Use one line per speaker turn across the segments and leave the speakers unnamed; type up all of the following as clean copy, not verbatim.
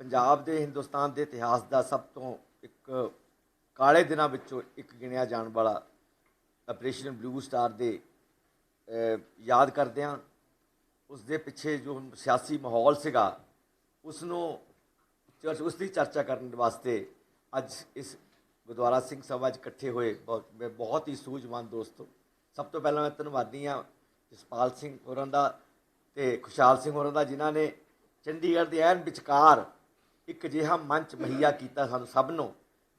पंजाब दे हिंदुस्तान के इतिहास का सब तो एक काले दिनों विचों एक गिणिया जाने वाला ऑपरेशन ब्लू स्टार दे याद करते हैं। उसके पिछे जो सियासी माहौल सीगा उसकी चर्चा करने वास्ते अज इस गुरुद्वारा सिंह सभा इकट्ठे हुए बहुत ही सूझवान दोस्तों। सब तो पहला मैं धन्यवादी हाँ जसपाल सिंह होरां दा ते खुशहाल सिंह होरां दा जिन्हां ने चंडीगढ़ के ऐन विचकार एक अजिहा मंच मुहैया किया सानू सब नूं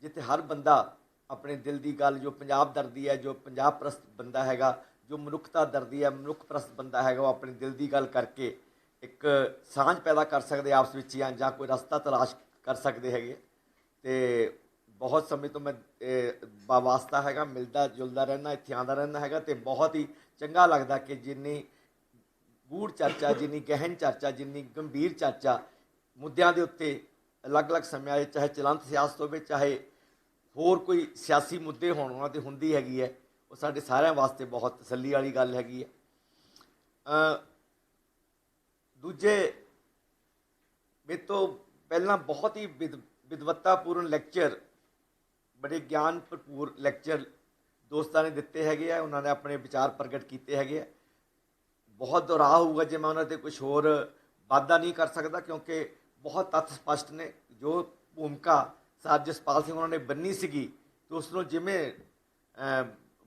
जिथे हर बंदा अपने दिल की गल जो पंजाब दर्दी है, जो पंजाब परस्त बंदा हैगा, जो मनुखता दर्दी है, मनुख परस्त बंदा हैगा, वो अपने दिल की गल करके एक सांझ पैदा कर सकते आपस विच जां कोई रस्ता तलाश कर सकते हैं। तो बहुत समय तो मैं वास्ता हैगा मिलता जुलता रहना इत्थे आंदा रहना हैगा तो बहुत ही चंगा लगता कि जिन्नी गूढ़ चर्चा, जिन्नी गहन चर्चा, जिन्नी गंभीर चर्चा मुद्दों के उत्ते अलग अलग समय चाहे चलंत सियासत हो चाहे होर कोई सियासी मुद्दे होण उन्हां ते हुंदी हैगी है, वो साडे सारिਆਂ वास्ते बहुत तसल्ली वाली गल हैगी है। दूजे मेरे तो पहला बहुत ही विद्वत्तापूर्ण लैक्चर बड़े ज्ञान भरपूर लैक्चर दोस्तों ने दिते है, उन्होंने अपने विचार प्रगट किए है। बहुत दोहराव होगा जो मैं उन्होंने कुछ होर वाधा नहीं कर सकता क्योंकि बहुत तत्थ स्पष्ट ने। जो भूमिका सर जसपाल सिंह उन्होंने बनी सी तो उसनों जिमें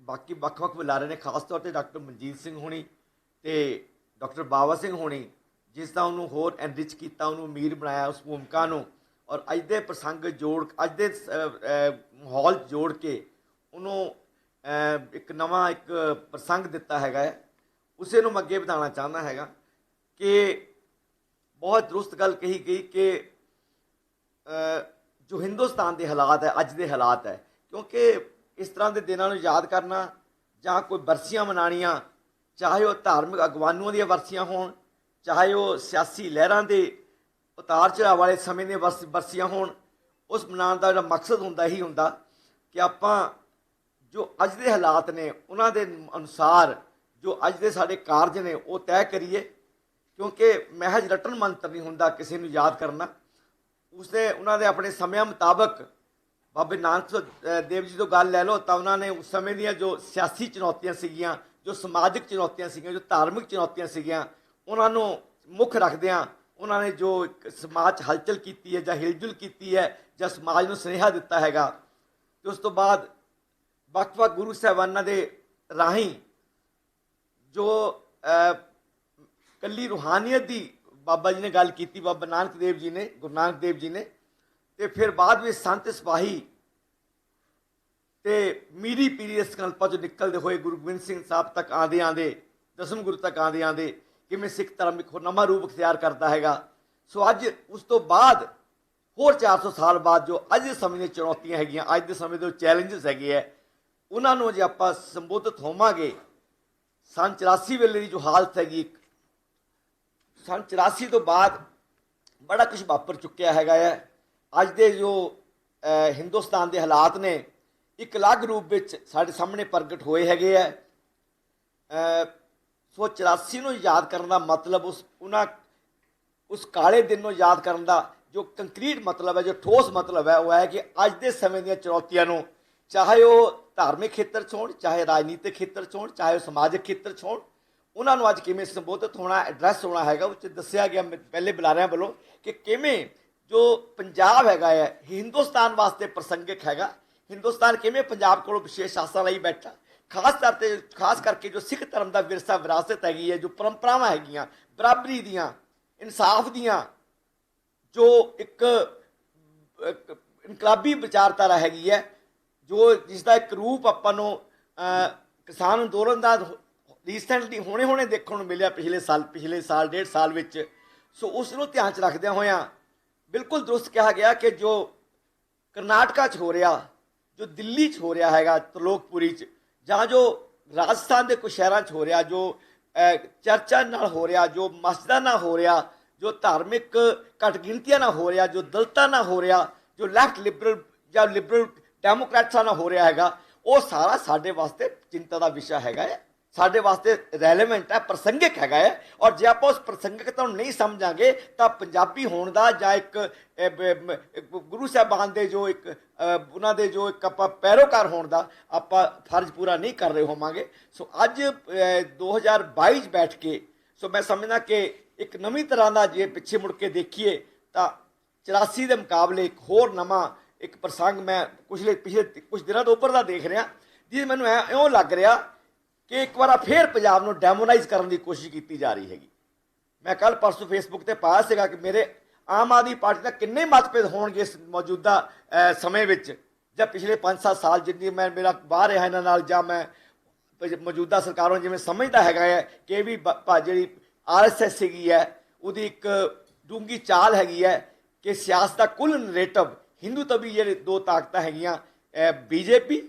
बाकी ਵੱਖ-ਵੱਖ बुलारे ने खास तौर पर डॉक्टर मनजीत सिंह होनी तो डॉक्टर बाबा सिंह होनी जिसका उन्होंने होर एनरिच किया, उन्होंने अमीर बनाया उस भूमिका को और अज के प्रसंग जोड़ अज के माहौल जोड़ के उन्होंने एक नवा एक प्रसंग दिता है। उसे मैं अगे बढ़ाना चाहना है कि बहुत दुरुस्त गल कही गई कि जो हिंदुस्तान के हालात है अज के हालात है, क्योंकि इस तरह के दिनों याद करना जां कोई बरसियां मनानियां, चाहे वह धार्मिक अगवानुओं दी बरसियां होण, चाहे वह सियासी लहरां दे उतार चढ़ाव वाले समय दी बरसियां होण, उस मनाने का जो मकसद हुंदा ही हुंदा कि आपां जो अज के हालात ने उन्हां दे अनुसार जो अज के साडे कारज ने वो तय करिए। क्योंकि महज रटन मंत्र नहीं हुंदा किसी नूं याद करना, उसने उन्होंने अपने समय मुताबक बाबे नानक देव जी तो गल लै लो तो उन्होंने उस समय दी जो सियासी चुनौतियां सीगियां, जो समाजिक चुनौतियां सीगियां, जो धार्मिक चुनौतियां सीगियां, उन्होंने मुख रखदियां उन्होंने जो समाज हलचल की है जां हिलजुल की है जां समाज नूं सुनेहा दिता हैगा। तो उस तो बाद ਵੱਖ-ਵੱਖ गुरु साहिबाना दे राही जो कली रूहानियत की बाबा जी ने गल की, बाबा नानक देव जी ने, गुरु नानक देव जी ने, तो फिर बाद में संत सिपाही तो मीरी पीरी इस संकल्पा चो निकलते हुए गुरु गोबिंद सिंह साहब तक आंदे आंदे दसम गुरु तक आंदे आंदे किवें सिख धर्म एक नवा रूप अख्तियार करता है। सो अज उस तो बाद होर 400 साल बाद जो अज के समय दी चुनौतियां हैगियां, अज के समय के चैलेंजिस हैगे है, उन्होंने जे आपां संबोधित होवांगे सन 84 वेले की जो हालत हैगी, सन 84 तो बाद बड़ा कुछ वापर चुक्या है। अज के जो हिंदुस्तान के हालात ने एक अलग रूप में साढ़े सामने प्रगट होए हैगे है। सो 84 नूं याद करने का मतलब उस काले दिन नूं याद करने का जो कंक्रीट मतलब है, जो ठोस मतलब है, वह है कि अज के समय दी चुनौतियां नूं चाहे वह धार्मिक खेत्र च होण, चाहे राजनीतिक खेत्र च होण, चाहे वह समाजिक खेत्र च होण, उन्होंने अज किमें संबोधित होना, एड्रैस होना है। उस दसिया गया पहले बुलारियां वालों कि किमें जो पंजाब हैगा है हिंदुस्तान वास्ते प्रसंगिक हैगा, हिंदुस्तान किमें पंजाब कोलों विशेष आसां लई बैठा, खास करके जो सिख धर्म का विरसा विरासत हैगी है, जो परंपरावां हैगियां बराबरी दियां, इंसाफ दियां, जो एक इनकलाबी विचारधारा हैगी है, जो जिसका एक रूप आपां नूं किसान अंदोलन का रीसेंटली होने देखने को मिले पिछले साल 1.5 साल विच। सो उसनूं ध्यान च रखदियां होइयां बिल्कुल दुरुस्त कहा गया कि जो करनाटका च हो रहा, जो दिल्ली च हो रहा है त्रिलोकपुरी च, जां जो राजस्थान के कुछ शहरों च हो रहा, जो चर्चा नाल हो रहा, जो मस्जिदां नाल हो रहा, जो धार्मिक घट गिनतियां नाल हो रहा, जो दलितां नाल हो रहा, जो लैफ्ट लिबरल या लिबरल डेमोक्रेट्सां नाल हो रहा है, वो सारा साडे वास्ते चिंता का विषय है। ਸਾਡੇ ਵਾਸਤੇ ਰੈਲੇਵੈਂਟ ਹੈ, ਪ੍ਰਸੰਗਿਕ ਹੈਗਾ ਹੈ। ਔਰ ਜੇ ਆਪਾਂ ਉਸ ਪ੍ਰਸੰਗਿਕਤਾ ਨੂੰ ਨਹੀਂ ਸਮਝਾਂਗੇ ਤਾਂ ਪੰਜਾਬੀ ਹੋਣ ਦਾ ਜਾਂ ਇੱਕ ਗੁਰੂ ਸਾਹਿਬਾਨ ਦੇ ਜੋ ਇੱਕ ਉਹਨਾਂ ਦੇ ਜੋ ਇੱਕ ਆਪਾਂ ਪੈਰੋਕਾਰ ਹੋਣ ਦਾ ਆਪਾਂ ਫਰਜ਼ ਪੂਰਾ ਨਹੀਂ ਕਰ ਰਹੇ ਹੋਵਾਂਗੇ। ਸੋ ਅੱਜ 2022 'ਚ ਬੈਠ ਕੇ ਸੋ ਮੈਂ ਸਮਝਦਾ ਕਿ ਇੱਕ ਨਵੀਂ ਤਰ੍ਹਾਂ ਦਾ ਜੇ ਪਿੱਛੇ ਮੁੜ ਕੇ ਦੇਖੀਏ ਤਾਂ 84 ਦੇ ਮੁਕਾਬਲੇ ਇੱਕ ਹੋਰ ਨਵਾਂ ਇੱਕ ਪ੍ਰਸੰਗ ਮੈਂ ਪਿਛਲੇ ਕੁਝ ਦਿਨਾਂ ਤੋਂ ਉੱਪਰ ਦਾ ਦੇਖ ਰਿਹਾ, ਜਿਹਦੇ ਮੈਨੂੰ ਇਉਂ ਲੱਗ ਰਿਹਾ ਕਿ ਇੱਕ ਵਾਰ ਫਿਰ ਪੰਜਾਬ ਨੂੰ ਡੈਮੋਨਾਈਜ਼ ਕਰਨ ਦੀ ਕੋਸ਼ਿਸ਼ ਕੀਤੀ ਜਾ ਰਹੀ ਹੈਗੀ। ਮੈਂ ਕੱਲ੍ਹ ਪਰਸੋਂ ਫੇਸਬੁੱਕ 'ਤੇ ਪਾਇਆ ਸੀਗਾ ਕਿ ਮੇਰੇ ਆਮ ਆਦਮੀ ਪਾਰਟੀ ਦਾ ਕਿੰਨੇ ਮਤਭੇਦ ਹੋਣਗੇ ਇਸ ਮੌਜੂਦਾ ਸਮੇਂ ਵਿੱਚ ਜਾਂ ਪਿਛਲੇ 5-7 ਸਾਲ ਜਿੰਨੀ ਮੇਰਾ ਬਾਹਰ ਰਿਹਾ ਇਹਨਾਂ ਨਾਲ, ਜਾਂ ਮੈਂ ਮੌਜੂਦਾ ਸਰਕਾਰਾਂ ਜਿਵੇਂ ਸਮਝਦਾ ਹੈਗਾ ਹੈ ਕਿ ਇਹ ਵੀ ਜਿਹੜੀ RSS ਹੈਗੀ ਹੈ ਉਹਦੀ ਇੱਕ ਡੂੰਘੀ ਚਾਲ ਹੈਗੀ ਹੈ ਕਿ ਸਿਆਸਤ ਦਾ ਕੁੱਲ ਨਰੇਟਿਵ ਹਿੰਦੂ ਤਵੀ ਜਿਹੜੇ ਦੋ ਤਾਕਤਾਂ ਹੈਗੀਆਂ BJP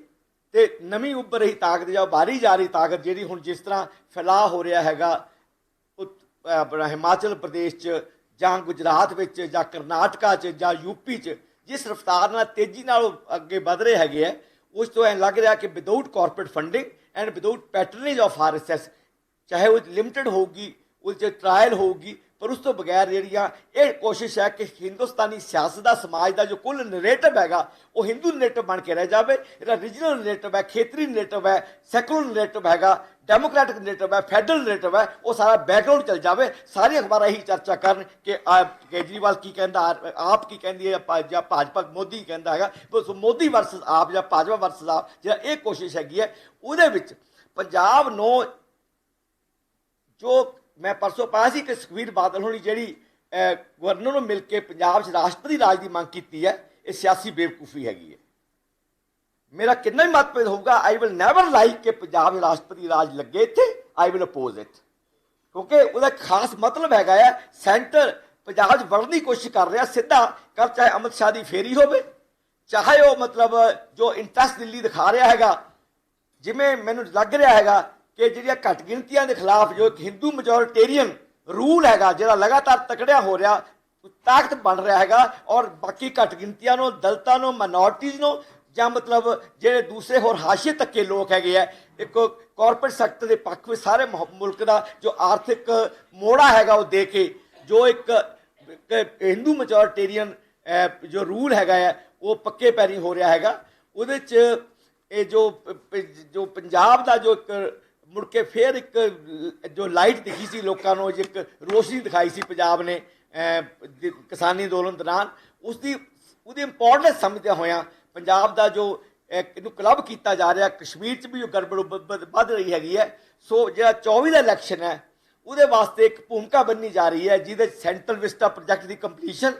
ਤੇ ਨਵੀਂ ਉੱਭਰ ਰਹੀ ਤਾਕਤ ਜਾਂ ਉਭਾਰੀ ਜਾ ਰਹੀ ਤਾਕਤ ਜਿਹੜੀ ਹੁਣ ਜਿਸ ਤਰ੍ਹਾਂ ਫੈਲਾਅ ਹੋ ਰਿਹਾ ਹੈਗਾ ਆਪਣਾ ਹਿਮਾਚਲ ਪ੍ਰਦੇਸ਼ 'ਚ ਜਾਂ ਗੁਜਰਾਤ ਵਿੱਚ ਜਾਂ ਕਰਨਾਟਕਾ 'ਚ ਜਾਂ UP 'ਚ ਜਿਸ ਰਫਤਾਰ ਨਾਲ ਤੇਜ਼ੀ ਨਾਲ ਅੱਗੇ ਵਧ ਰਹੇ ਹੈਗੇ ਹੈ, ਉਸ ਤੋਂ ਐਂ ਲੱਗ ਰਿਹਾ ਕਿ without corporate funding and without patronage of RSS, ਚਾਹੇ ਉਹ ਲਿਮਟਿਡ ਹੋਊਗੀ, ਉਹਦੇ 'ਚ ਟਰਾਇਲ ਹੋਊਗੀ, ਪਰ ਉਸ ਤੋਂ ਬਗੈਰ ਜਿਹੜੀਆਂ ਇਹ ਕੋਸ਼ਿਸ਼ ਹੈ ਕਿ ਹਿੰਦੁਸਤਾਨੀ ਸਿਆਸਤ ਦਾ ਸਮਾਜ ਦਾ ਜੋ ਕੁੱਲ ਨਰੇਟਿਵ ਹੈਗਾ ਉਹ ਹਿੰਦੂ ਨਰੇਟਿਵ ਬਣ ਕੇ ਰਹਿ ਜਾਵੇ। ਇਹਦਾ ਰੀਜਨਲ ਨਰੇਟਿਵ ਹੈ, ਖੇਤਰੀ ਨਰੇਟਿਵ ਹੈ, ਸੈਕੂਲਰ ਨਰੇਟਿਵ ਹੈਗਾ, ਡੈਮੋਕ੍ਰੈਟਿਕ ਨਰੇਟਿਵ ਹੈ, ਫੈਡਰਲ ਨਰੇਟਿਵ ਹੈ, ਉਹ ਸਾਰਾ ਬੈਕਗਰਾਊਂਡ ਚੱਲ ਜਾਵੇ। ਸਾਰੇ ਅਖਬਾਰਾਂ ਇਹੀ ਚਰਚਾ ਕਰਨ ਕਿ ਕੇਜਰੀਵਾਲ ਕੀ ਕਹਿੰਦਾ, ਆਪ ਕੀ ਕਹਿੰਦੀ ਹੈ, ਜਾਂ ਭਾਜਪਾ ਮੋਦੀ ਕਹਿੰਦਾ ਹੈਗਾ, ਮੋਦੀ ਵਰਸਸ ਆਪ ਜਾਂ ਭਾਜਪਾ ਵਰਸਸ ਆਪ, ਜਿਹੜਾ ਇਹ ਕੋਸ਼ਿਸ਼ ਹੈਗੀ ਹੈ ਉਹਦੇ ਵਿੱਚ ਪੰਜਾਬ ਨੂੰ ਜੋ ਮੈਂ ਪਰਸੋਂ ਪਾਇਆ ਸੀ ਕਿ ਸੁਖਬੀਰ ਬਾਦਲ ਹੋਣੀ ਜਿਹੜੀ ਗਵਰਨਰ ਨੂੰ ਮਿਲ ਕੇ ਪੰਜਾਬ 'ਚ ਰਾਸ਼ਟਰਪਤੀ ਰਾਜ ਦੀ ਮੰਗ ਕੀਤੀ ਹੈ, ਇਹ ਸਿਆਸੀ ਬੇਵਕੂਫੀ ਹੈਗੀ ਹੈ। ਮੇਰਾ ਕਿੰਨਾ ਵੀ ਮਤਭੇਦ ਹੋਊਗਾ, ਆਈ ਵਿਲ ਨੈਵਰ ਲਾਈਕ ਕਿ ਪੰਜਾਬ 'ਚ ਰਾਸ਼ਟਰਪਤੀ ਰਾਜ ਲੱਗੇ ਇੱਥੇ, ਆਈ ਵਿਲ ਅਪੋਜ਼ ਇਟ, ਕਿਉਂਕਿ ਉਹਦਾ ਖਾਸ ਮਤਲਬ ਹੈਗਾ ਹੈ ਸੈਂਟਰ ਪੰਜਾਬ 'ਚ ਵੜਨ ਦੀ ਕੋਸ਼ਿਸ਼ ਕਰ ਰਿਹਾ ਸਿੱਧਾ ਕਰ, ਚਾਹੇ ਅਮਿਤ ਸ਼ਾਹ ਦੀ ਫੇਰੀ ਹੋਵੇ, ਚਾਹੇ ਉਹ ਮਤਲਬ ਜੋ ਇੰਟਰਸਟ ਦਿੱਲੀ ਦਿਖਾ ਰਿਹਾ ਹੈਗਾ। ਜਿਵੇਂ ਮੈਨੂੰ ਲੱਗ ਰਿਹਾ ਹੈਗਾ ਕਿ ਜਿਹੜੀਆਂ ਘੱਟ ਗਿਣਤੀਆਂ ਦੇ ਖਿਲਾਫ ਜੋ ਇੱਕ ਹਿੰਦੂ ਮੈਜੋਰਟੇਰੀਅਨ ਰੂਲ ਹੈਗਾ ਜਿਹੜਾ ਲਗਾਤਾਰ ਤਕੜਿਆ ਹੋ ਰਿਹਾ, ਤਾਕਤ ਬਣ ਰਿਹਾ ਹੈਗਾ, ਔਰ ਬਾਕੀ ਘੱਟ ਗਿਣਤੀਆਂ ਨੂੰ, ਦਲਿਤਾਂ ਨੂੰ, ਮਾਈਨੋਰਟੀਜ਼ ਨੂੰ, ਜਾਂ ਮਤਲਬ ਜਿਹੜੇ ਦੂਸਰੇ ਹੋਰ ਹਾਸ਼ੀਏ ਤੱਕੇ ਲੋਕ ਹੈਗੇ ਆ, ਇੱਕ ਕਾਰਪੋਰੇਟ ਸੈਕਟਰ ਦੇ ਪੱਖ ਵਿੱਚ ਸਾਰੇ ਮੁਲਕ ਦਾ ਜੋ ਆਰਥਿਕ ਮੋੜਾ ਹੈਗਾ ਉਹ ਦੇ ਕੇ ਜੋ ਇੱਕ ਹਿੰਦੂ ਮੈਜੋਰਟੇਰੀਅਨ ਜੋ ਰੂਲ ਹੈਗਾ ਹੈ ਉਹ ਪੱਕੇ ਪੈਰੀ ਹੋ ਰਿਹਾ ਹੈਗਾ। ਉਹਦੇ 'ਚ ਇਹ ਜੋ ਪੰਜਾਬ ਦਾ ਜੋ ਇੱਕ ਮੁੜ ਕੇ ਫਿਰ ਇੱਕ ਜੋ ਲਾਈਟ ਦਿਖੀ ਸੀ ਲੋਕਾਂ ਨੂੰ, ਇੱਕ ਰੋਸ਼ਨੀ ਦਿਖਾਈ ਸੀ ਪੰਜਾਬ ਨੇ ਕਿਸਾਨੀ ਅੰਦੋਲਨ ਦੌਰਾਨ, ਉਹਦੀ ਇੰਪੋਰਟੈਂਸ ਸਮਝਦਿਆਂ ਹੋਇਆਂ ਪੰਜਾਬ ਦਾ ਜੋ ਇਹਨੂੰ ਕਲੱਬ ਕੀਤਾ ਜਾ ਰਿਹਾ, ਕਸ਼ਮੀਰ 'ਚ ਵੀ ਜੋ ਗੜਬੜ ਵੱਧ ਰਹੀ ਹੈਗੀ ਹੈ। ਸੋ ਜਿਹੜਾ 24 ਦਾ ਇਲੈਕਸ਼ਨ ਹੈ ਉਹਦੇ ਵਾਸਤੇ ਇੱਕ ਭੂਮਿਕਾ ਬੰਨੀ ਜਾ ਰਹੀ ਹੈ, ਜਿਹਦੇ ਸੈਂਟਰਲ ਵਿਸਟਾ ਪ੍ਰੋਜੈਕਟ ਦੀ ਕੰਪਲੀਸ਼ਨ,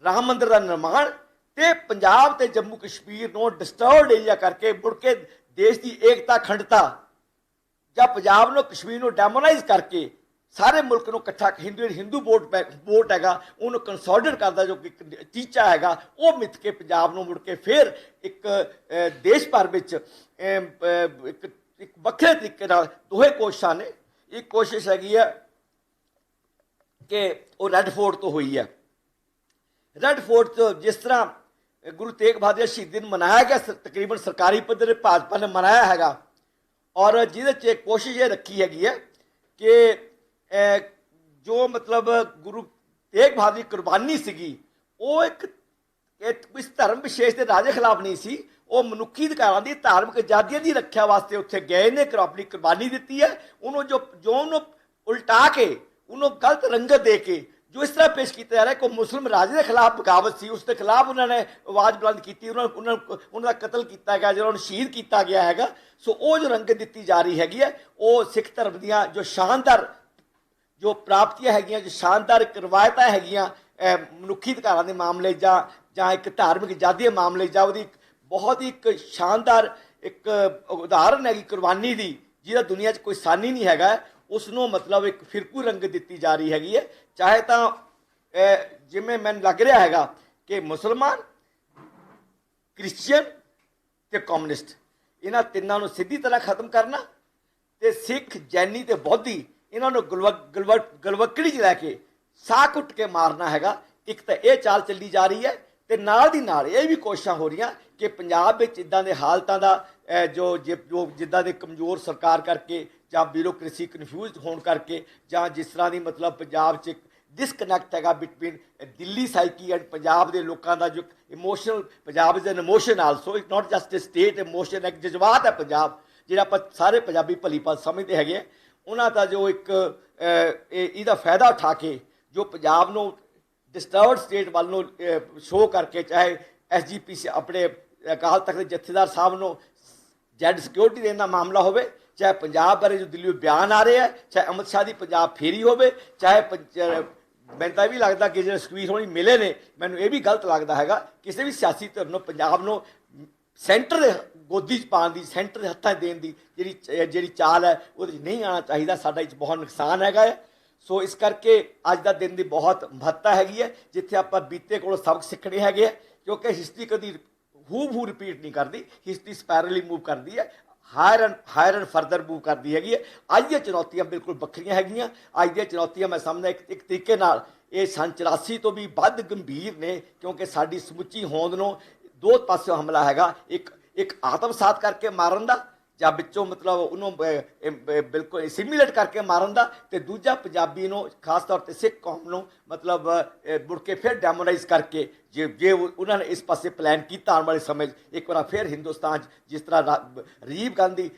ਰਾਮ ਮੰਦਿਰ ਦਾ ਨਿਰਮਾਣ ਤੇ ਪੰਜਾਬ ਤੇ ਜੰਮੂ ਕਸ਼ਮੀਰ ਨੂੰ ਡਿਸਟਰਬਡ ਏਰੀਆ ਕਰਕੇ ਮੁੜ ਕੇ ਦੇਸ਼ ਦੀ ਏਕਤਾ ਅਖੰਡਤਾ, ਜਾਂ ਪੰਜਾਬ ਨੂੰ ਕਸ਼ਮੀਰ ਨੂੰ ਡੈਮੋਨਾਈਜ਼ ਕਰਕੇ ਸਾਰੇ ਮੁਲਕ ਨੂੰ ਇਕੱਠਾ ਹਿੰਦੂ ਵੋਟ ਹੈਗਾ ਉਹਨੂੰ ਕੰਸੋਲੀਡੇਟ ਕਰਦਾ ਜੋ ਕਿ ਟੀਚਾ ਹੈਗਾ, ਉਹ ਮਿੱਥ ਕੇ ਪੰਜਾਬ ਨੂੰ ਮੁੜ ਕੇ ਫਿਰ ਇੱਕ ਦੇਸ਼ ਭਰ ਵਿੱਚ ਇੱਕ ਵੱਖਰੇ ਤਰੀਕੇ ਨਾਲ ਦੋਹੇ ਕੋਸ਼ਿਸ਼ਾਂ ਨੇ। ਇੱਕ ਕੋਸ਼ਿਸ਼ ਹੈਗੀ ਹੈ ਕਿ ਉਹ ਰੈੱਡ ਫੋਰਟ ਤੋਂ ਹੋਈ ਹੈ। ਰੈੱਡ ਫੋਰਟ ਤੋਂ ਜਿਸ ਤਰ੍ਹਾਂ ਗੁਰੂ ਤੇਗ ਬਹਾਦਰ ਸ਼ਹੀਦੀ ਨੂੰ ਮਨਾਇਆ ਗਿਆ, ਤਕਰੀਬਨ ਸਰਕਾਰੀ ਪੱਧਰ 'ਤੇ ਭਾਜਪਾ ਨੇ ਮਨਾਇਆ ਹੈਗਾ, ਔਰ ਜਿਹਦੇ 'ਚ ਕੋਸ਼ਿਸ਼ ਇਹ ਰੱਖੀ ਹੈਗੀ ਹੈ ਕਿ ਜੋ ਮਤਲਬ ਗੁਰੂ ਤੇਗ ਬਹਾਦਰ ਦੀ ਕੁਰਬਾਨੀ ਸੀਗੀ ਉਹ ਇੱਕ ਇਸ ਧਰਮ ਵਿਸ਼ੇਸ਼ ਦੇ ਰਾਜੇ ਖਿਲਾਫ ਨਹੀਂ ਸੀ, ਉਹ ਮਨੁੱਖੀ ਅਧਿਕਾਰਾਂ ਦੀ, ਧਾਰਮਿਕ ਆਜ਼ਾਦੀਆਂ ਦੀ ਰੱਖਿਆ ਵਾਸਤੇ ਉੱਥੇ ਗਏ ਨੇ, ਆਪਣੀ ਕੁਰਬਾਨੀ ਦਿੱਤੀ ਹੈ। ਉਹਨੂੰ ਜੋ ਉਹਨੂੰ ਉਲਟਾ ਕੇ, ਉਹਨੂੰ ਗਲਤ ਰੰਗਤ ਦੇ ਕੇ ਜੋ ਇਸ ਤਰ੍ਹਾਂ ਪੇਸ਼ ਕੀਤਾ ਜਾ ਰਿਹਾ ਕਿ ਉਹ ਮੁਸਲਿਮ ਰਾਜੇ ਦੇ ਖਿਲਾਫ ਬਗਾਵਤ ਸੀ, ਉਸ ਦੇ ਖਿਲਾਫ ਉਹਨਾਂ ਨੇ ਆਵਾਜ਼ ਬੁਲੰਦ ਕੀਤੀ, ਉਹਨਾਂ ਦਾ ਕਤਲ ਕੀਤਾ ਗਿਆ, ਜਿਹੜਾ ਉਹਨੂੰ ਸ਼ਹੀਦ ਕੀਤਾ ਗਿਆ ਹੈਗਾ। ਸੋ ਉਹ ਜੋ ਰੰਗਤ ਦਿੱਤੀ ਜਾ ਰਹੀ ਹੈਗੀ ਹੈ ਉਹ ਸਿੱਖ ਧਰਮ ਦੀਆਂ ਜੋ ਸ਼ਾਨਦਾਰ ਜੋ ਪ੍ਰਾਪਤੀਆਂ ਹੈਗੀਆਂ, ਜੋ ਸ਼ਾਨਦਾਰ ਇੱਕ ਰਵਾਇਤਾਂ ਹੈਗੀਆਂ ਮਨੁੱਖੀ ਅਧਿਕਾਰਾਂ ਦੇ ਮਾਮਲੇ ਜਾਂ ਇੱਕ ਧਾਰਮਿਕ ਆਜ਼ਾਦੀ ਦੇ ਮਾਮਲੇ, ਜਾਂ ਉਹਦੀ ਬਹੁਤ ਹੀ ਇੱਕ ਸ਼ਾਨਦਾਰ ਇੱਕ ਉਦਾਹਰਨ ਹੈਗੀ ਕੁਰਬਾਨੀ ਦੀ, ਜਿਹਦਾ ਦੁਨੀਆ 'ਚ ਕੋਈ ਸਾਨੀ ਨਹੀਂ ਹੈਗਾ, ਉਸ ਨੂੰ ਮਤਲਬ ਇੱਕ ਫਿਰਕੂ ਰੰਗਤ ਦਿੱਤੀ ਜਾ ਰਹੀ ਹੈਗੀ ਹੈ। ਚਾਹੇ ਤਾਂ ਜਿਵੇਂ ਮੈਨੂੰ ਲੱਗ ਰਿਹਾ ਹੈਗਾ ਕਿ ਮੁਸਲਮਾਨ, ਕ੍ਰਿਸਚੀਅਨ ਤੇ ਕਮਿਊਨਿਸਟ, ਇਹਨਾਂ ਤਿੰਨਾਂ ਨੂੰ ਸਿੱਧੀ ਤਰ੍ਹਾਂ ਖਤਮ ਕਰਨਾ, ਤੇ ਸਿੱਖ, ਜੈਨੀ ਤੇ ਬੌਧੀ ਇਹਨਾਂ ਨੂੰ ਗਲਵੱਕੜੀ 'ਚ ਲੈ ਕੇ ਸਾਹ ਕੁੱਟ ਕੇ ਮਾਰਨਾ ਹੈਗਾ। ਇੱਕ ਤਾਂ ਇਹ ਚਾਲ ਚੱਲੀ ਜਾ ਰਹੀ ਹੈ, ਤੇ ਨਾਲ ਦੀ ਨਾਲ ਇਹ ਵੀ ਕੋਸ਼ਿਸ਼ਾਂ ਹੋ ਰਹੀਆਂ ਕਿ ਪੰਜਾਬ ਵਿੱਚ ਇੱਦਾਂ ਦੇ ਹਾਲਤਾਂ ਦਾ ਜੋ ਜਿੱਦਾਂ ਦੇ ਕਮਜ਼ੋਰ ਸਰਕਾਰ ਕਰਕੇ ਜਾਂ ਬਿਊਰੋਕ੍ਰੇਸੀ ਕਨਫਿਊਜ਼ਡ ਹੋਣ ਕਰਕੇ ਜਾਂ ਜਿਸ ਤਰ੍ਹਾਂ ਦੀ ਮਤਲਬ ਪੰਜਾਬ 'ਚ ਡਿਸਕਨੈਕਟ ਹੈਗਾ between Delhi psyche and Punjab ਦੇ ਲੋਕਾਂ ਦਾ ਜੋ emotional, Punjab is an emotion also, it not just a state emotion, ਇੱਕ ਜਜ਼ਬਾਤ ਹੈ ਪੰਜਾਬ ਜਿਹੜਾ ਆਪਾਂ ਸਾਰੇ ਪੰਜਾਬੀ ਭਲੀ ਭਾਂਤ ਸਮਝਦੇ ਹੈਗੇ ਆ। ਉਹਨਾਂ ਦਾ ਜੋ ਇੱਕ ਇਹਦਾ ਫਾਇਦਾ ਉਠਾ ਕੇ ਜੋ ਪੰਜਾਬ ਨੂੰ ਡਿਸਟਰਬਡ ਸਟੇਟ ਵੱਲ ਨੂੰ ਸ਼ੋਅ ਕਰਕੇ, ਚਾਹੇ SGPC ਆਪਣੇ ਅਕਾਲ ਤਖਤ ਦੇ ਜਥੇਦਾਰ ਸਾਹਿਬ ਨੂੰ ਜੈਡ ਸਿਕਿਉਰਿਟੀ ਦੇਣ ਦਾ ਮਾਮਲਾ ਹੋਵੇ, ਚਾਹੇ ਪੰਜਾਬ ਬਾਰੇ ਜੋ ਦਿੱਲੀ ਬਿਆਨ ਆ ਰਹੇ ਹੈ, ਚਾਹੇ ਅਮਿਤ ਸ਼ਾਹ ਦੀ ਪੰਜਾਬ ਫੇਰੀ ਹੋਵੇ, ਚਾਹੇ ਮੈਨੂੰ ਤਾਂ ਇਹ ਵੀ ਲੱਗਦਾ ਕਿ ਜਿਹੜੇ ਸੁਖਬੀਰ ਹੋਣੀ ਮਿਲੇ ਨੇ, ਮੈਨੂੰ ਇਹ ਵੀ ਗਲਤ ਲੱਗਦਾ ਹੈਗਾ ਕਿਸੇ ਵੀ ਸਿਆਸੀ ਧਿਰ ਨੂੰ ਪੰਜਾਬ ਨੂੰ ਸੈਂਟਰ ਦੇ ਗੋਦੀ 'ਚ ਪਾਉਣ ਦੀ, ਸੈਂਟਰ ਦੇ ਹੱਥਾਂ 'ਚ ਦੇਣ ਦੀ ਜਿਹੜੀ ਚਾਲ ਹੈ ਉਹਦੇ 'ਚ ਨਹੀਂ ਆਉਣਾ ਚਾਹੀਦਾ। ਸਾਡਾ ਇਹ 'ਚ ਬਹੁਤ ਨੁਕਸਾਨ ਹੈਗਾ ਹੈ। ਸੋ ਇਸ ਕਰਕੇ ਅੱਜ ਦਾ ਦਿਨ ਦੀ ਬਹੁਤ ਮਹੱਤਤਾ ਹੈਗੀ ਹੈ, ਜਿੱਥੇ ਆਪਾਂ ਬੀਤੇ ਕੋਲੋਂ ਸਬਕ ਸਿੱਖਣੇ ਹੈਗੇ ਆ, ਕਿਉਂਕਿ ਹਿਸਟਰੀ ਕਦੀ ਹੂ ਰਿਪੀਟ ਨਹੀਂ ਕਰਦੀ, ਹਿਸਟਰੀ ਸਪੈਰਲੀ ਮੂਵ ਕਰਦੀ ਹੈ, ਹਾਇਰ ਐਂਡ ਫਰਦਰ ਮੂਵ ਕਰਦੀ ਹੈਗੀ ਹੈ। ਅੱਜ ਦੀਆਂ ਚੁਣੌਤੀਆਂ ਬਿਲਕੁਲ ਵੱਖਰੀਆਂ ਹੈਗੀਆਂ। ਅੱਜ ਦੀਆਂ ਚੁਣੌਤੀਆਂ ਮੈਂ ਸਮਝਦਾ ਇੱਕ ਤਰੀਕੇ ਨਾਲ ਇਹ ਸੰਨ 84 ਤੋਂ ਵੀ ਵੱਧ ਗੰਭੀਰ ਨੇ, ਕਿਉਂਕਿ ਸਾਡੀ ਸਮੁੱਚੀ ਹੋਂਦ ਨੂੰ ਦੋ ਪਾਸਿਓਂ ਹਮਲਾ ਹੈਗਾ, ਇੱਕ ਆਤਮਸਾਤ ਕਰਕੇ ਮਾਰਨ ਦਾ ਜਾਂ ਵਿੱਚੋਂ ਮਤਲਬ ਉਹਨੂੰ ਬਿਲਕੁਲ ਸਿਮੂਲੇਟ ਕਰਕੇ ਮਾਰਨ ਦਾ, ਤੇ ਦੂਜਾ ਪੰਜਾਬੀ ਨੂੰ ਖਾਸ ਤੌਰ 'ਤੇ ਸਿੱਖ ਕੌਮ ਨੂੰ ਮਤਲਬ ਮੁੜ ਕੇ ਫਿਰ ਡੈਮੋਨਾਈਜ਼ ਕਰਕੇ, ਜੇ ਉਹਨਾਂ ਨੇ ਇਸ ਪਾਸੇ ਪਲਾਨ ਕੀਤਾ ਆਉਣ ਵਾਲੇ ਸਮੇਂ 'ਚ ਇੱਕ ਵਾਰ ਫਿਰ ਹਿੰਦੁਸਤਾਨ 'ਚ ਜਿਸ ਤਰ੍ਹਾਂ ਰਾਜੀਵ ਗਾਂਧੀ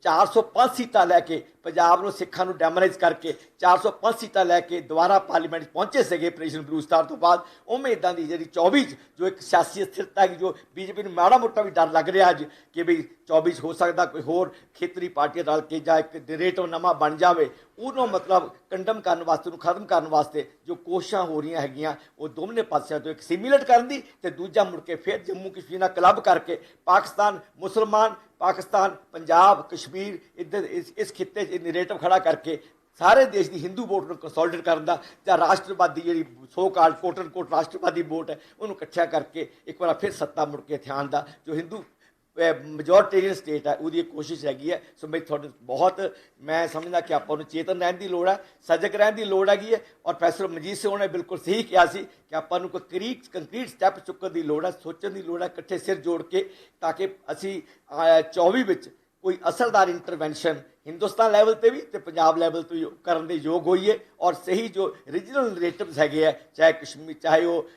405 ਸੀਟਾਂ ਲੈ ਕੇ ਪੰਜਾਬ ਨੂੰ ਸਿੱਖਾਂ ਨੂੰ ਡੈਮੋਨਾਈਜ਼ ਕਰਕੇ 405 ਸੀਟਾਂ ਲੈ ਕੇ ਦੁਬਾਰਾ ਪਾਰਲੀਮੈਂਟ 'ਚ ਪਹੁੰਚੇ ਸੀਗੇ ਆਪਰੇਸ਼ਨ ਬਲੂ ਸਟਾਰ ਤੋਂ ਬਾਅਦ, ਉਵੇਂ ਇੱਦਾਂ ਦੀ ਜਿਹੜੀ 24 'ਚ ਜੋ ਇੱਕ ਸਿਆਸੀ ਅਸਥਿਰਤਾ ਹੈਗੀ, ਜੋ BJP ਨੂੰ ਮਾੜਾ ਮੋਟਾ ਵੀ ਡਰ ਲੱਗ ਰਿਹਾ ਅੱਜ ਕਿ ਵੀ 24 'ਚ ਹੋ ਸਕਦਾ ਕੋਈ ਹੋਰ ਖੇਤਰੀ ਪਾਰਟੀਆਂ ਰਲ ਕੇ ਜਾਂ ਇੱਕ ਨਰੇਟਿਵ ਨਵਾਂ ਬਣ ਜਾਵੇ, ਉਹਨੂੰ ਮਤਲਬ ਕੰਡਮ ਕਰਨ ਵਾਸਤੇ, ਉਹਨੂੰ ਖਤਮ ਕਰਨ ਵਾਸਤੇ ਜੋ ਕੋਸ਼ਿਸ਼ਾਂ ਹੋ ਰਹੀਆਂ ਹੈਗੀਆਂ ਉਹ ਦੋਵੇਂ ਪਾਸਿਆਂ ਤੋਂ, ਇੱਕ ਸਿਮੂਲੇਟ ਕਰਨ ਦੀ ਤੇ ਦੂਜਾ ਮੁੜ ਕੇ ਫਿਰ ਜੰਮੂ ਕਸ਼ਮੀਰ ਨਾਲ ਕਲੱਬ ਕਰਕੇ ਪਾਕਿਸਤਾਨ, ਮੁਸਲਮਾਨ ਪਾਕਿਸਤਾਨ, ਪੰਜਾਬ, ਕਸ਼ਮੀਰ ਇੱਧਰ ਇਸ ਖਿੱਤੇ 'ਚ ਨਰੇਟਿਵ ਖੜਾ ਕਰਕੇ ਸਾਰੇ ਦੇਸ਼ ਦੀ ਹਿੰਦੂ ਵੋਟ ਨੂੰ ਕੰਸੋਲੀਡੇਟ ਕਰਨ ਦਾ, ਜਾਂ ਰਾਸ਼ਟਰਵਾਦੀ ਜਿਹੜੀ ਸੋ ਕਾਲਡ ਕੋਟ ਐਂਡ ਕੋਟ ਰਾਸ਼ਟਰਵਾਦੀ ਵੋਟ ਹੈ ਉਹਨੂੰ ਇਕੱਠਿਆ ਕਰਕੇ ਇੱਕ ਵਾਰ ਫਿਰ ਸੱਤਾ ਮੁੜ ਕੇ ਹਥਿਆਉਣ ਦਾ ਜੋ ਹਿੰਦੂ ਮੈਜੋਰਟੇਰੀਅਨ ਸਟੇਟ ਹੈ ਉਹਦੀ ਕੋਸ਼ਿਸ਼ ਹੈਗੀ ਹੈ। ਸੋ ਮੈਂ ਤੁਹਾਡੇ ਬਹੁਤ ਮੈਂ ਸਮਝਦਾ ਕਿ ਆਪਾਂ ਨੂੰ ਚੇਤਨ ਰਹਿਣ ਦੀ ਲੋੜ ਹੈ, ਸਜਗ ਰਹਿਣ ਦੀ ਲੋੜ ਹੈਗੀ ਹੈ। ਔਰ ਪ੍ਰੋਫੈਸਰ ਮਨਜੀਤ ਸਿੰਘ ਨੇ ਬਿਲਕੁਲ ਸਹੀ ਕਿਹਾ ਸੀ ਕਿ ਆਪਾਂ ਨੂੰ ਕੋਈ ਕੰਕਰੀਟ ਸਟੈਪ ਚੁੱਕਣ ਦੀ ਲੋੜ ਹੈ, ਸੋਚਣ ਦੀ ਲੋੜ ਹੈ, ਇਕੱਠੇ ਸਿਰ ਜੋੜ ਕੇ, ਤਾਂ ਕਿ ਅਸੀਂ 24 ਵਿੱਚ ਕੋਈ ਅਸਰਦਾਰ ਇੰਟਰਵੈਂਸ਼ਨ ਹਿੰਦੁਸਤਾਨ ਲੈਵਲ 'ਤੇ ਵੀ ਅਤੇ ਪੰਜਾਬ ਲੈਵਲ 'ਤੇ ਕਰਨ ਦੇ ਯੋਗ ਹੋਈਏ। ਔਰ ਸਹੀ ਜੋ ਰੀਜਨਲ ਨਰੇਟਿਵਸ ਹੈਗੇ ਹੈ, ਚਾਹੇ ਕਸ਼ਮੀਰ, ਚਾਹੇ ਉਹ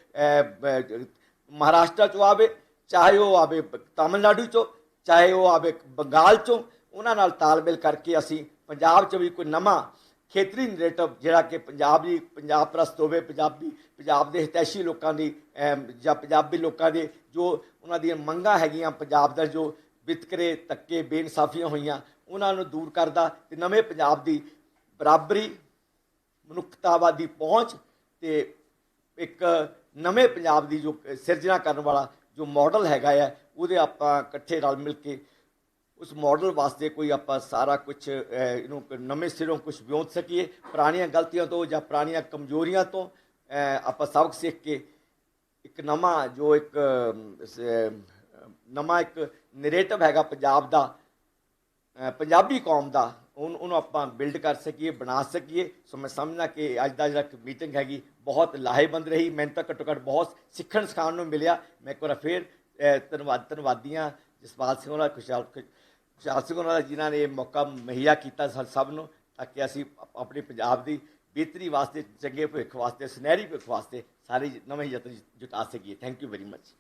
ਮਹਾਰਾਸ਼ਟਰ 'ਚੋਂ ਆਵੇ, ਚਾਹੇ ਉਹ ਆਵੇ ਤਾਮਿਲਨਾਡੂ 'ਚੋਂ, ਚਾਹੇ ਉਹ ਆਵੇ ਬੰਗਾਲ 'ਚੋਂ, ਉਹਨਾਂ ਨਾਲ ਤਾਲਮੇਲ ਕਰਕੇ ਅਸੀਂ ਪੰਜਾਬ 'ਚ ਵੀ ਕੋਈ ਨਵਾਂ ਖੇਤਰੀ ਨਰੇਟਿਵ ਜਿਹੜਾ ਕਿ ਪੰਜਾਬ ਪ੍ਰਸਤ ਹੋਵੇ, ਪੰਜਾਬ ਦੇ ਹਿਤੈਸ਼ੀ ਲੋਕਾਂ ਦੀ ਜਾਂ ਪੰਜਾਬੀ ਲੋਕਾਂ ਦੇ ਜੋ ਉਹਨਾਂ ਦੀਆਂ ਮੰਗਾਂ ਹੈਗੀਆਂ, ਪੰਜਾਬ ਦਾ ਜੋ ਵਿਤਕਰੇ, ਧੱਕੇ, ਬੇਇਨਸਾਫੀਆਂ ਹੋਈਆਂ, ਉਹਨਾਂ ਨੂੰ ਦੂਰ ਕਰਦਾ ਅਤੇ ਨਵੇਂ ਪੰਜਾਬ ਦੀ ਬਰਾਬਰੀ, ਮਨੁੱਖਤਾਵਾਦੀ ਪਹੁੰਚ ਅਤੇ ਇੱਕ ਨਵੇਂ ਪੰਜਾਬ ਦੀ ਜੋ ਸਿਰਜਣਾ ਕਰਨ ਵਾਲਾ ਜੋ ਮਾਡਲ ਹੈਗਾ ਹੈ, ਉਹਦੇ ਆਪਾਂ ਇਕੱਠੇ ਰਲ ਮਿਲ ਕੇ ਉਸ ਮਾਡਲ ਵਾਸਤੇ ਕੋਈ ਆਪਾਂ ਸਾਰਾ ਕੁਛ ਇਹਨੂੰ ਨਵੇਂ ਸਿਰੋਂ ਕੁਛ ਵਿਉਂਤ ਸਕੀਏ। ਪੁਰਾਣੀਆਂ ਗਲਤੀਆਂ ਤੋਂ ਜਾਂ ਪੁਰਾਣੀਆਂ ਕਮਜ਼ੋਰੀਆਂ ਤੋਂ ਆਪਾਂ ਸਬਕ ਸਿੱਖ ਕੇ ਇੱਕ ਨਵਾਂ ਜੋ ਇੱਕ ਨਰੇਟਿਵ ਹੈਗਾ ਪੰਜਾਬ ਦਾ, ਪੰਜਾਬੀ ਕੌਮ ਦਾ, ਉਹਨੂੰ ਆਪਾਂ ਬਿਲਡ ਕਰ ਸਕੀਏ, ਬਣਾ ਸਕੀਏ। ਸੋ ਮੈਂ ਸਮਝਦਾ ਕਿ ਅੱਜ ਦਾ ਜਿਹੜਾ ਮੀਟਿੰਗ ਹੈਗੀ ਬਹੁਤ ਲਾਹੇਵੰਦ ਰਹੀ। ਮੈਨੂੰ ਤਾਂ ਘੱਟੋ ਘੱਟ ਬਹੁਤ ਸਿੱਖਣ ਸਿਖਾਉਣ ਨੂੰ ਮਿਲਿਆ। ਮੈਂ ਇੱਕ ਵਾਰ ਫਿਰ ਧੰਨਵਾਦੀ ਹਾਂ ਜਸਪਾਲ ਸਿੰਘ ਹੋਣਾ, ਖੁਸ਼ਹਾਲ ਸਿੰਘ ਹੋਣਾ ਦਾ, ਜਿਨ੍ਹਾਂ ਨੇ ਇਹ ਮੌਕਾ ਮੁਹੱਈਆ ਕੀਤਾ ਸਭ ਨੂੰ, ਤਾਂ ਕਿ ਅਸੀਂ ਆਪਣੇ ਪੰਜਾਬ ਦੀ ਬਿਹਤਰੀ ਵਾਸਤੇ, ਚੰਗੇ ਭਵਿੱਖ ਵਾਸਤੇ, ਸੁਨਹਿਰੀ ਭਵਿੱਖ ਵਾਸਤੇ ਸਾਰੇ ਨਵੇਂ ਯਤਨ ਜੁਟਾ ਸਕੀਏ। Thank you very much.